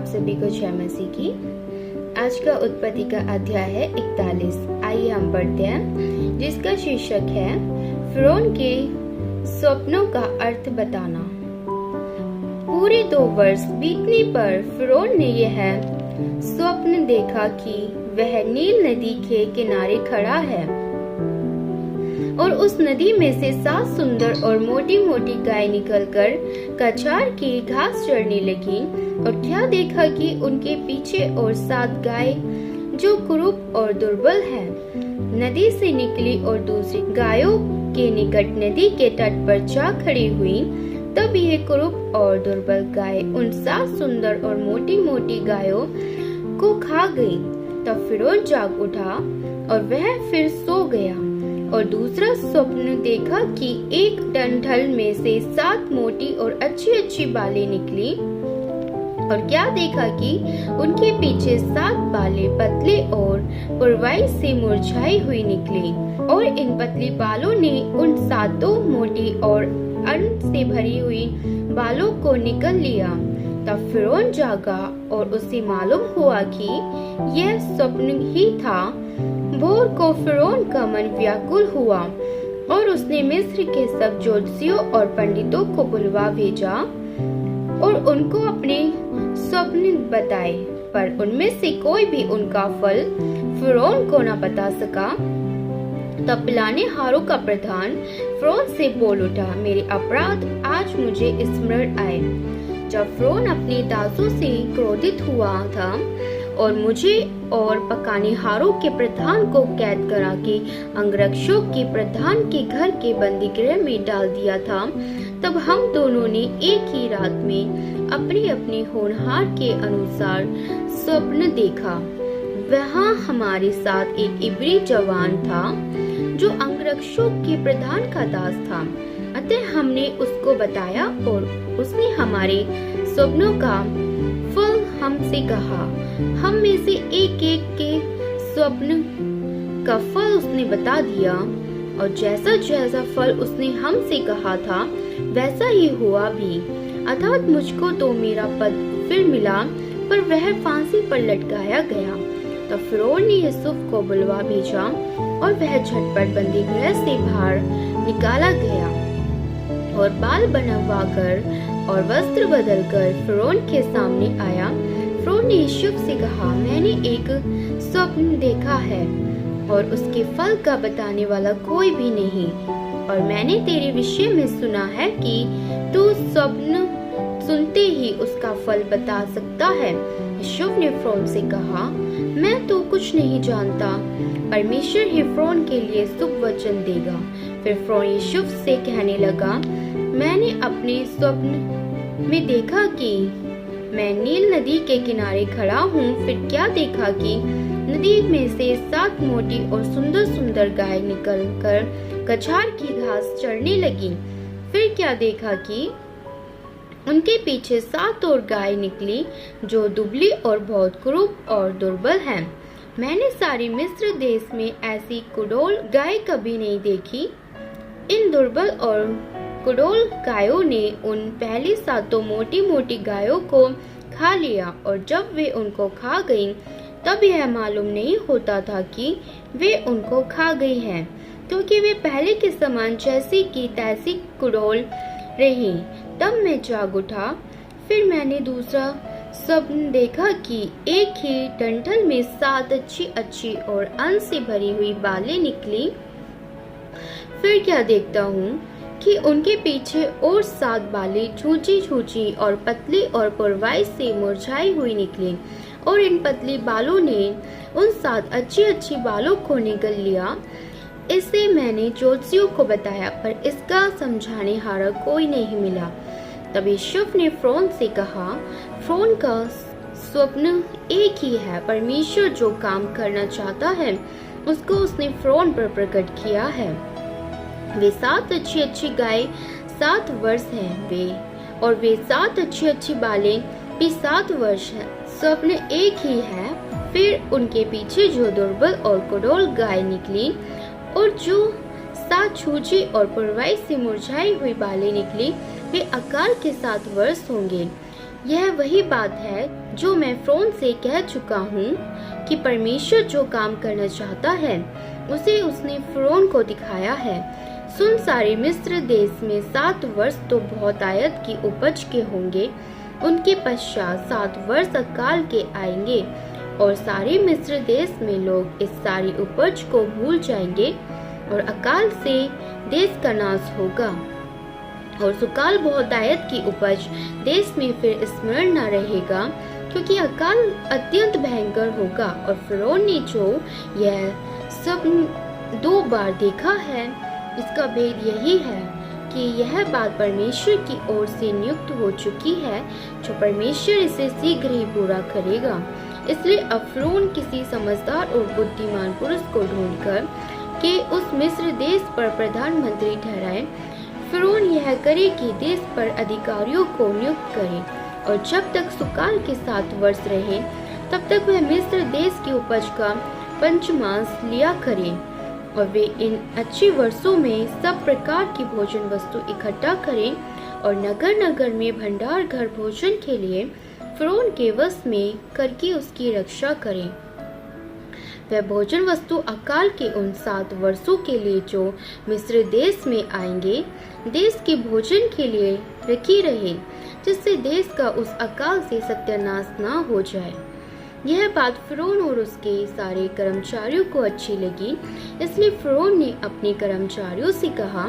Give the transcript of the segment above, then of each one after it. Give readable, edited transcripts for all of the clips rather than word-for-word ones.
आप सभी को जय मसीह की। आज का उत्पत्ति का अध्याय है 41। आइए हम पढ़ते हैं, जिसका शीर्षक है फिरौन के स्वप्नों का अर्थ बताना। पूरे 2 वर्ष बीतने पर फिरौन ने यह स्वप्न देखा कि वह नील नदी के किनारे खड़ा है और उस नदी में से 7 सुंदर और मोटी मोटी गाय निकलकर कछार की घास चरने लगी। और क्या देखा कि उनके पीछे और 7 गाय जो कुरूप और दुर्बल है नदी से निकली और दूसरी गायों के निकट नदी के तट पर जा खड़ी हुई। तब यह कुरूप और दुर्बल गाय उन 7 सुंदर और मोटी मोटी गायों को खा गई। तब फिरौन जाग उठा और वह फिर सो गया और दूसरा स्वप्न देखा कि एक डंठल में से 7 मोटी और अच्छी अच्छी बालें निकली। और क्या देखा कि उनके पीछे 7 बालें पतले और पुरवाई से मुरझाई हुई निकली और इन पतली बालों ने उन 7 मोटी और अन्न से भरी हुई बालों को निकल लिया। तब फिरौन जागा और उसे मालूम हुआ कि यह स्वप्न ही था। भोर को फिरौन का मन व्याकुल हुआ और उसने मिस्र के सब ज्योतिषियों और पंडितों को बुलवा भेजा और उनको अपने स्वप्न बताए, पर उनमें से कोई भी उनका फल फिरौन को न बता सका। तब पिलाने हारों का प्रधान फिरौन से बोल उठा, मेरे अपराध आज मुझे स्मरण आए। जब फिरौन अपने दासों से क्रोधित हुआ था और मुझे और पकानेहारों के प्रधान को कैद करा के अंगरक्षकों के प्रधान के घर के बंदी गृह में डाल दिया था, तब हम दोनों ने एक ही रात में अपनी अपनी होनहार के अनुसार स्वप्न देखा। वहाँ हमारे साथ एक इब्री जवान था जो अंगरक्षकों के प्रधान का दास था। अतः हमने उसको बताया और उसने हमारे स्वप्नों का फल हमसे कहा। हम में से एक एक के स्वप्न का फल उसने बता दिया और जैसा जैसा फल उसने हमसे कहा था वैसा ही हुआ भी। अर्थात मुझको तो मेरा पद फिर मिला, पर वह फांसी पर लटकाया गया। तब फिरौन ने यूसुफ को बुलवा भेजा और वह झटपट बंदी गृह से बाहर निकाला गया और बाल बनवाकर और वस्त्र बदलकर फिरौन के सामने आया। फिरौन ने यूसुफ से कहा, मैंने एक स्वप्न देखा है और उसके फल का बताने वाला कोई भी नहीं, और मैंने तेरे विषय में सुना है कि तू स्वप्न सुनते ही उसका फल बता सकता है। यूसुफ ने फिरौन से कहा, मैं तो कुछ नहीं जानता, परमेश्वर ही फिरौन के लिए शुभ वचन देगा। फिर फिरौन यूसुफ से कहने लगा, मैंने अपने स्वप्न में देखा कि मैं नील नदी के किनारे खड़ा हूँ। फिर क्या देखा कि नदी में से 7 मोटी और सुंदर सुंदर गाय निकलकर कछार की घास चरने लगी। फिर क्या देखा कि उनके पीछे 7 और गाय निकली जो दुबली और बहुत कुरूप और दुर्बल हैं। मैंने सारी मिस्र देश में ऐसी कुडोल गाय कभी नहीं देखी। इन दुर्बल और कुडोल गायों ने उन पहली 7 मोटी मोटी गायों को खा लिया, और जब वे उनको खा गईं, तब यह मालूम नहीं होता था कि वे उनको खा गई हैं, क्योंकि वे पहले के समान जैसी की तैसी कुडोल रही। तब मैं जाग उठा। फिर मैंने दूसरा स्वप्न देखा कि एक ही डंठल में 7 अच्छी अच्छी और अन्न से भरी हुई बालें निकली। फिर क्या देखता हूँ कि उनके पीछे और 7 बालें छूची छूची और पतली और पुरवाई से मुरझाई हुई निकली, और इन पतली बालों ने उन 7 अच्छी अच्छी बालों को निगल लिया। इसे मैंने ज्योतिषियों को बताया, पर इसका समझाने हारा कोई नहीं मिला। तब यूसुफ ने फिरौन से कहा, फिरौन का स्वप्न एक ही है, परमेश्वर जो काम करना चाहता है उसको उसने फिरौन पर प्रकट किया है। वे 7 अच्छी अच्छी गाय 7 वर्ष हैं वे, और वे 7 अच्छी अच्छी बालें भी 7 वर्ष हैं। स्वप्न एक ही है। फिर उनके पीछे जो दुर्बल और कुडोल गाय निकली और जो 7 छूची और पुरवाई से मुरझाई हुई बालें निकली, वे आकार के 7 वर्ष होंगे। यह वही बात है जो मैं फ़िरौन से कह चुका हूँ कि परमेश्वर जो काम करना चाहता है उसे उसने फ़िरौन को दिखाया है। सुन, सारे मिस्र देश में 7 वर्ष तो बहुतायत की उपज के होंगे, उनके पश्चात 7 वर्ष अकाल के आएंगे और सारे मिस्र देश में लोग इस सारी उपज को भूल जाएंगे और अकाल से देश का नाश होगा और सुकाल बहुतायत की उपज देश में फिर स्मरण न रहेगा, क्योंकि अकाल अत्यंत भयंकर होगा। और फ़िरौन ने जो यह सब 2 बार देखा है, इसका भेद यही है कि यह बात परमेश्वर की ओर से नियुक्त हो चुकी है, जो परमेश्वर इसे शीघ्र ही पूरा करेगा। इसलिए अब फ़िरौन किसी समझदार और बुद्धिमान पुरुष को ढूंढकर के उस मिस्र देश पर प्रधानमंत्री ठहराए। फ़िरौन यह करे कि देश पर अधिकारियों को नियुक्त करे और जब तक सुकाल के 7 वर्ष रहे तब तक वह मिस्र देश की उपज का पंचमांश लिया करे और वे इन अच्छे वर्षों में सब प्रकार की भोजन वस्तु इकट्ठा करें और नगर नगर में भंडार घर भोजन के लिए फ़िरौन के वश में करके उसकी रक्षा करें। वह भोजन वस्तु अकाल के उन 7 वर्षों के लिए जो मिस्र देश में आएंगे, देश के भोजन के लिए रखी रहे, जिससे देश का उस अकाल से सत्यानाश न हो जाए। यह बात फ़िरौन और उसके सारे कर्मचारियों को अच्छी लगी, इसलिए फ़िरौन ने अपने कर्मचारियों से कहा,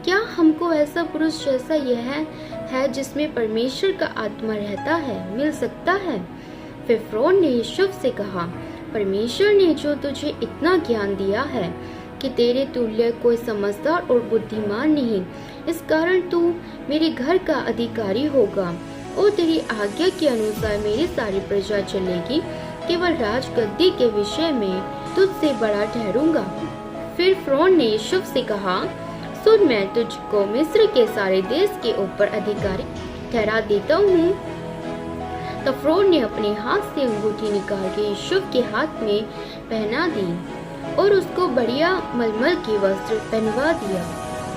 क्या हमको ऐसा पुरुष जैसा यह है जिसमें परमेश्वर का आत्मा रहता है मिल सकता है? फिर फ़िरौन ने यूसुफ से कहा, परमेश्वर ने जो तुझे इतना ज्ञान दिया है कि तेरे तुल्य कोई समझदार और बुद्धिमान नहीं, इस कारण तू मेरे घर का अधिकारी होगा और तेरी आज्ञा के अनुसार मेरी सारी प्रजा चलेगी। केवल राजगद्दी के विषय में तुझसे बड़ा ठहरूंगा। फिर फ़िरौन ने यूसुफ से कहा, सुन, मैं तुझको मिस्र के सारे देश के ऊपर अधिकारी ठहरा देता हूँ। तब फ़िरौन ने अपने हाथ से अंगूठी निकाल के यूसुफ के हाथ में पहना दी और उसको बढ़िया मलमल के वस्त्र पहनवा दिया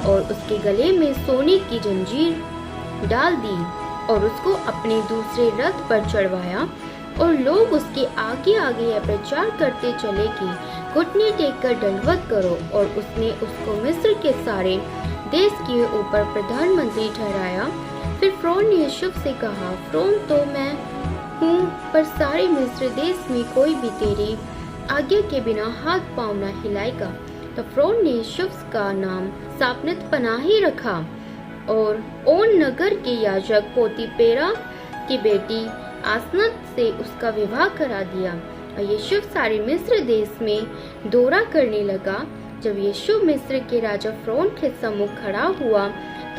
और उसके गले में सोने की जंजीर डाल दी और उसको अपने दूसरे रथ पर चढ़वाया और लोग उसके आगे आगे यह प्रचार करते चले कि घुटने टेक कर दंडवत करो। और उसने उसको मिस्र के सारे देश के ऊपर प्रधानमंत्री ठहराया। फिर फ़िरौन ने यूसुफ से कहा, फ़िरौन तो मैं हूँ, पर सारे मिस्र देश में कोई भी तेरी आज्ञा के बिना हाथ पाँव न हिलाएगा। तो फ़िरौन ने यूसुफ का नाम सापनत-पनाही रखा और ओन नगर के याजक पोतीपेरा की बेटी आसनत से उसका विवाह करा दिया। और यूसुफ सारे मिस्र देश में दौरा करने लगा। जब यूसुफ मिस्र के राजा फ़िरौन के सम्मुख खड़ा हुआ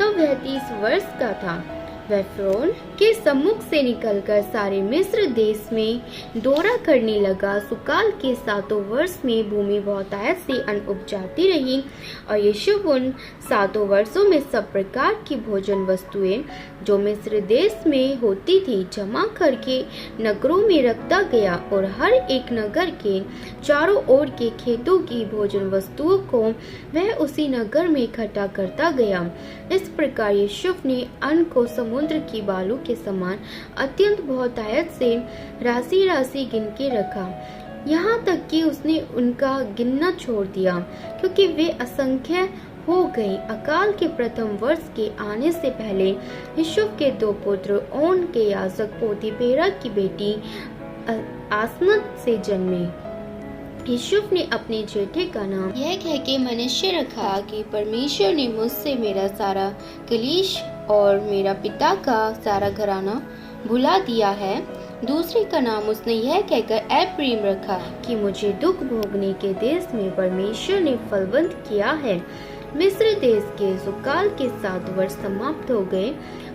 तब वह 30 वर्ष का था। वह फ़िरौन के सम्मुख से निकलकर सारे मिस्र देश में दौरा करने लगा। सुकाल के 7 वर्ष में भूमि बहुतायत से अन्न उपजाती रही और यूसुफ उन 7 वर्षों में सब प्रकार की भोजन वस्तुएं जो मिस्र देश में होती थी जमा करके नगरों में रखता गया और हर एक नगर के चारों ओर के खेतों की भोजन वस्तुओं को वह उसी नगर में इकट्ठा करता गया। इस प्रकार यूसुफ ने अन्न को समुद्र की बालू के समान अत्यंत बहुतायत से राशि राशि गिन के रखा, यहाँ तक कि उसने उनका गिनना छोड़ दिया, क्योंकि वे असंख्य हो गई। अकाल के प्रथम वर्ष के आने से पहले यूसुफ के 2 पुत्र ओन के याजक पोतीपेरा की बेटी आसनत से जन्मे। यूसुफ ने अपने जेठे का नाम यह कह के मनश्शे रखा कि परमेश्वर ने मुझसे मेरा सारा कलीश और मेरा पिता का सारा घराना भुला दिया है। दूसरे का नाम उसने यह कहकर एप्रीम रखा कि मुझे दुख भोगने के देश में परमेश्वर ने फलवंत किया है। मिस्र देश के सुकाल के 7 वर्ष समाप्त हो गए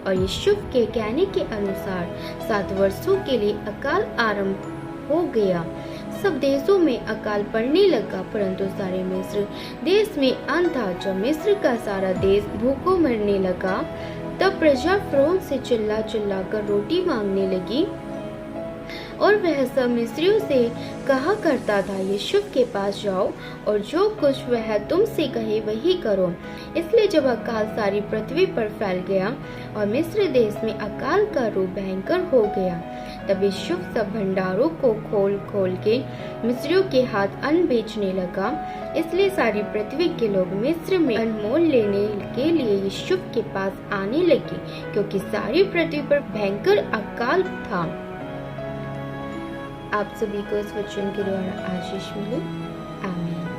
और यूसुफ के कहने के अनुसार 7 वर्षों के लिए अकाल आरंभ हो गया। सब देशों में अकाल पड़ने लगा, परंतु सारे मिस्र देश में अन्न था। जब मिस्र का सारा देश भूखों मरने लगा तब प्रजा फ़िरौन से चिल्ला चिल्ला कर रोटी मांगने लगी और वह सब मिस्रियों से कहा करता था, यूसुफ के पास जाओ और जो कुछ वह तुमसे कहे वही करो। इसलिए जब अकाल सारी पृथ्वी पर फैल गया और मिस्र देश में अकाल का रूप भयंकर हो गया, तब यूसुफ सब भंडारों को खोल खोल के मिस्रियों के हाथ अन्न बेचने लगा। इसलिए सारी पृथ्वी के लोग मिस्र में अनमोल लेने के लिए यूसुफ के पास आने लगे, क्योंकि सारी पृथ्वी पर भयंकर अकाल था। आप सभी को इस वचन के द्वारा आशीष मिले। आमीन।